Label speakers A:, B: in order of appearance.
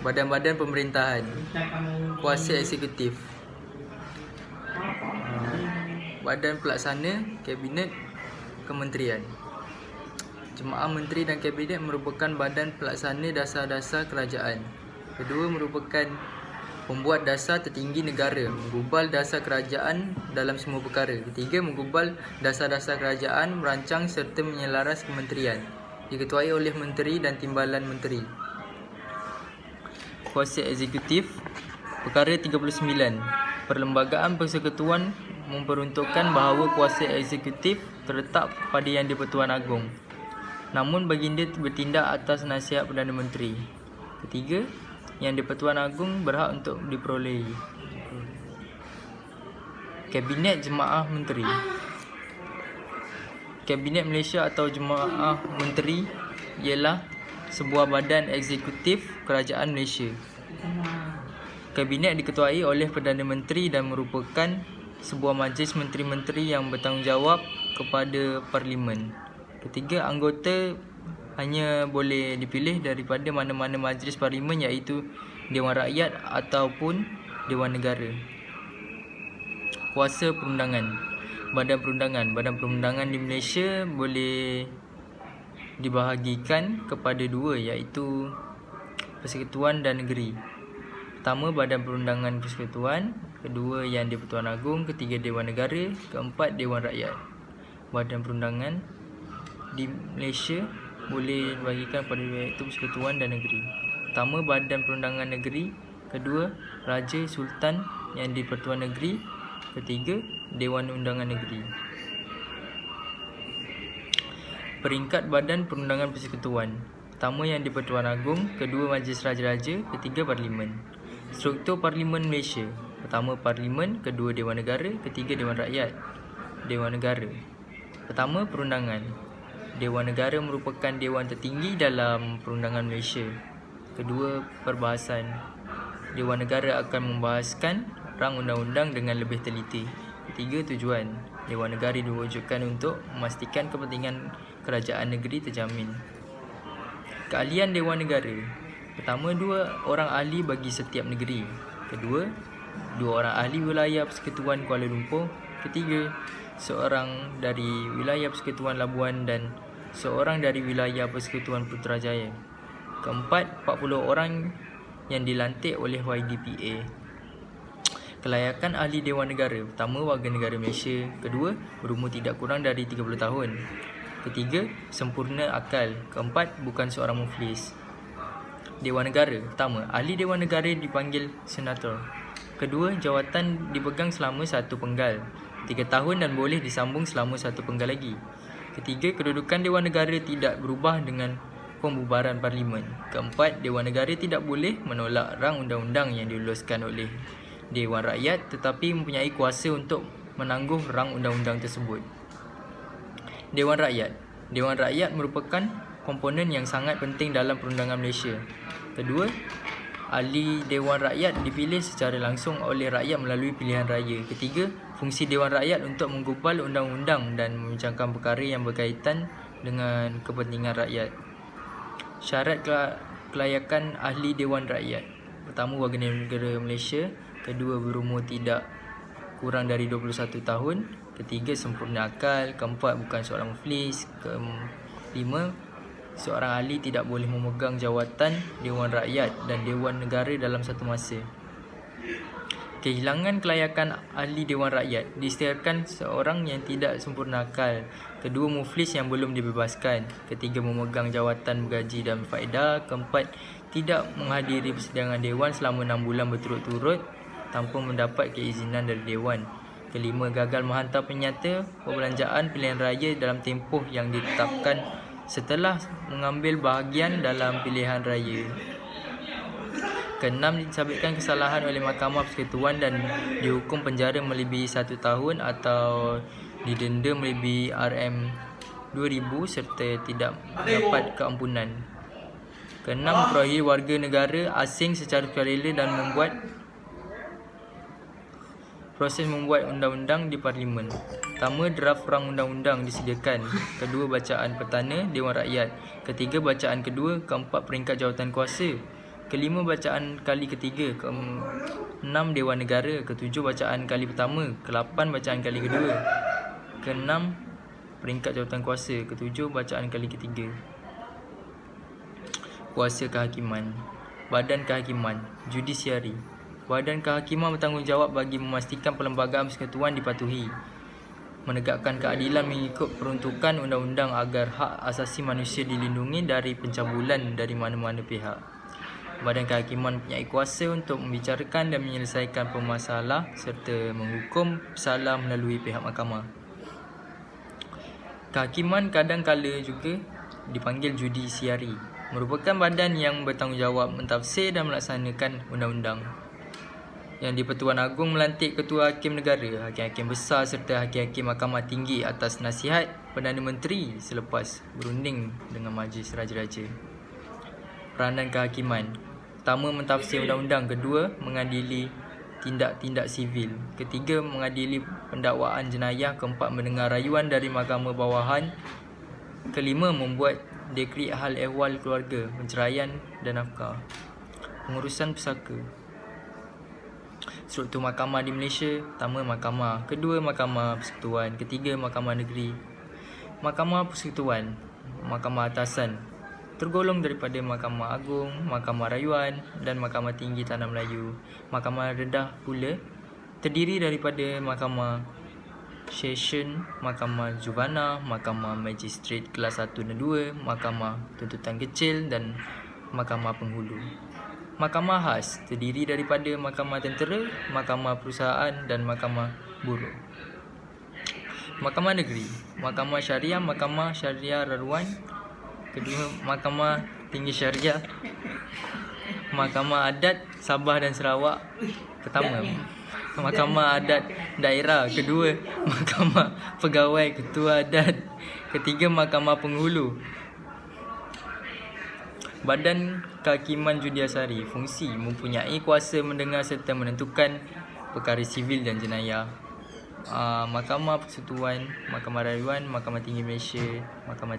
A: Badan-badan pemerintahan, kuasa eksekutif, badan pelaksana, kabinet, kementerian. Jemaah Menteri dan Kabinet merupakan badan pelaksana dasar-dasar kerajaan. Kedua, merupakan pembuat dasar tertinggi negara, menggubal dasar kerajaan dalam semua perkara. Ketiga, menggubal dasar-dasar kerajaan, merancang serta menyelaras kementerian. Diketuai oleh Menteri dan Timbalan Menteri. Kuasa eksekutif, perkara 39. Perlembagaan Persekutuan memperuntukkan bahawa kuasa eksekutif terletak pada Yang di-Pertuan Agong. Namun baginda bertindak atas nasihat Perdana Menteri. Ketiga, Yang di-Pertuan Agong berhak untuk diperolehi. Kabinet Jemaah Menteri. Kabinet Malaysia atau Jemaah Menteri ialah sebuah badan eksekutif kerajaan Malaysia. Kabinet diketuai oleh Perdana Menteri dan merupakan sebuah majlis menteri-menteri yang bertanggungjawab kepada Parlimen. Ketiga, anggota hanya boleh dipilih daripada mana-mana majlis parlimen, iaitu Dewan Rakyat ataupun Dewan Negara. Kuasa perundangan. Badan perundangan. Badan perundangan di Malaysia boleh dibahagikan kepada dua, iaitu Persekutuan dan Negeri. Pertama, Badan Perundangan Persekutuan. Kedua, Yang di-Pertuan Agong. Ketiga, Dewan Negara. Keempat, Dewan Rakyat. Badan perundangan di Malaysia boleh dibahagikan pada dua, iaitu Persekutuan dan Negeri. Pertama, Badan Perundangan Negeri. Kedua, Raja Sultan Yang di-Pertuan Negeri. Ketiga, Dewan Undangan Negeri. Peringkat Badan Perundangan Persekutuan. Pertama, Yang di-Pertuan Agong. Kedua, Majlis Raja-Raja. Ketiga, Parlimen. Struktur Parlimen Malaysia. Pertama, Parlimen. Kedua, Dewan Negara. Ketiga, Dewan Rakyat. Dewan Negara. Pertama, perundangan. Dewan Negara merupakan dewan tertinggi dalam perundangan Malaysia. Kedua, perbahasan. Dewan Negara akan membahaskan rang undang-undang dengan lebih teliti. Ketiga, tujuan. Dewan Negara diwujudkan untuk memastikan kepentingan kerajaan negeri terjamin. Keahlian Dewan Negara. Pertama, 2 orang ahli bagi setiap negeri. Kedua, 2 orang ahli wilayah Persekutuan Kuala Lumpur. Ketiga, seorang dari wilayah Persekutuan Labuan dan seorang dari wilayah Persekutuan Putrajaya. Keempat, 40 orang yang dilantik oleh YDPA. Kelayakan ahli Dewan Negara. Pertama, warga negara Malaysia. Kedua, berumur tidak kurang dari 30 tahun. Ketiga, sempurna akal. Keempat, bukan seorang muflis. Dewan Negara. Pertama, ahli Dewan Negara dipanggil senator. Kedua, jawatan dipegang selama 1 penggal, 3 tahun dan boleh disambung selama 1 penggal lagi. Ketiga, kedudukan Dewan Negara tidak berubah dengan pembubaran Parlimen. Keempat, Dewan Negara tidak boleh menolak rang undang-undang yang diluluskan oleh Dewan Rakyat tetapi mempunyai kuasa untuk menangguh rang undang-undang tersebut. Dewan Rakyat. Dewan Rakyat merupakan komponen yang sangat penting dalam perundangan Malaysia. Kedua, ahli Dewan Rakyat dipilih secara langsung oleh rakyat melalui pilihan raya. Ketiga, fungsi Dewan Rakyat untuk menggubal undang-undang dan membincangkan perkara yang berkaitan dengan kepentingan rakyat. Syarat kelayakan ahli Dewan Rakyat. Pertama, warga negara Malaysia. Kedua, berumur tidak kurang dari 21 tahun. Ketiga, sempurna akal. Keempat, bukan seorang muflis. Kelima, seorang ahli tidak boleh memegang jawatan Dewan Rakyat dan Dewan Negara dalam satu masa. Kehilangan kelayakan ahli Dewan Rakyat. Disediakan seorang yang tidak sempurna akal. Kedua, muflis yang belum dibebaskan. Ketiga, memegang jawatan bergaji dan faedah. Keempat, tidak menghadiri persidangan Dewan selama 6 bulan berturut-turut tanpa mendapat keizinan dari Dewan. Kelima, gagal menghantar penyata perbelanjaan pilihan raya dalam tempoh yang ditetapkan setelah mengambil bahagian dalam pilihan raya. Keenam, disabitkan kesalahan oleh Mahkamah Persekutuan dan dihukum penjara melebihi 1 tahun atau didenda melebihi RM2,000 serta tidak mendapat keampunan. Keenam, memperolehi warga negara asing secara sukarela dan proses membuat undang-undang di Parlimen. Pertama, draft rang undang-undang disediakan. Kedua, bacaan pertama Dewan Rakyat. Ketiga, bacaan kedua. Keempat, peringkat jawatan kuasa. Kelima, bacaan kali ketiga. Keenam, Dewan Negara. Ketujuh, bacaan kali pertama. Ke-8, bacaan kali kedua. Ke-6, peringkat jawatan kuasa. Ke-7, bacaan kali ketiga. Kuasa kehakiman. Badan Kehakiman, Judisiari. Badan Kehakiman bertanggungjawab bagi memastikan perlembagaan persekutuan dipatuhi, menegakkan keadilan mengikut peruntukan undang-undang agar hak asasi manusia dilindungi dari pencabulan dari mana-mana pihak. Badan Kehakiman mempunyai kuasa untuk membicarakan dan menyelesaikan permasalah serta menghukum bersalah melalui pihak mahkamah. Kehakiman kadang-kala juga dipanggil judisiari, merupakan badan yang bertanggungjawab mentafsir dan melaksanakan undang-undang. Yang di-Pertuan Agong melantik Ketua Hakim Negara, Hakim-Hakim Besar serta Hakim-Hakim Mahkamah Tinggi atas nasihat Perdana Menteri selepas berunding dengan Majlis Raja-Raja. Peranan Kehakiman. Pertama, mentafsir undang-undang. Kedua, mengadili tindak-tindak sivil. Ketiga, mengadili pendakwaan jenayah. Keempat, mendengar rayuan dari mahkamah bawahan. Kelima, membuat dekret hal ehwal keluarga, penceraian dan nafkah. Pengurusan pesaka. Struktur mahkamah di Malaysia. Pertama, mahkamah. Kedua, mahkamah persekutuan. Ketiga, mahkamah negeri. Mahkamah persekutuan, mahkamah atasan, tergolong daripada Mahkamah Agung, Mahkamah Rayuan dan Mahkamah Tinggi Tanah Melayu. Mahkamah rendah pula terdiri daripada Mahkamah Session, Mahkamah Juvana, Mahkamah Magistrat Kelas 1 dan 2, Mahkamah Tuntutan Kecil dan Mahkamah Penghulu. Mahkamah khas terdiri daripada Mahkamah Tentera, Mahkamah Perusahaan dan Mahkamah Buruh. Mahkamah Negeri, Mahkamah Syariah, Mahkamah Syariah Raruan. Kedua, Mahkamah Tinggi Syariah, Mahkamah Adat Sabah dan Sarawak. Pertama, Mahkamah Adat Daerah. Kedua, Mahkamah Pegawai Ketua Adat. Ketiga, Mahkamah Penghulu. Badan Kehakiman Judisiari, fungsi mempunyai kuasa mendengar serta menentukan perkara sivil dan jenayah. Mahkamah Persekutuan, Mahkamah Rayuan, Mahkamah Tinggi Malaysia, Mahkamah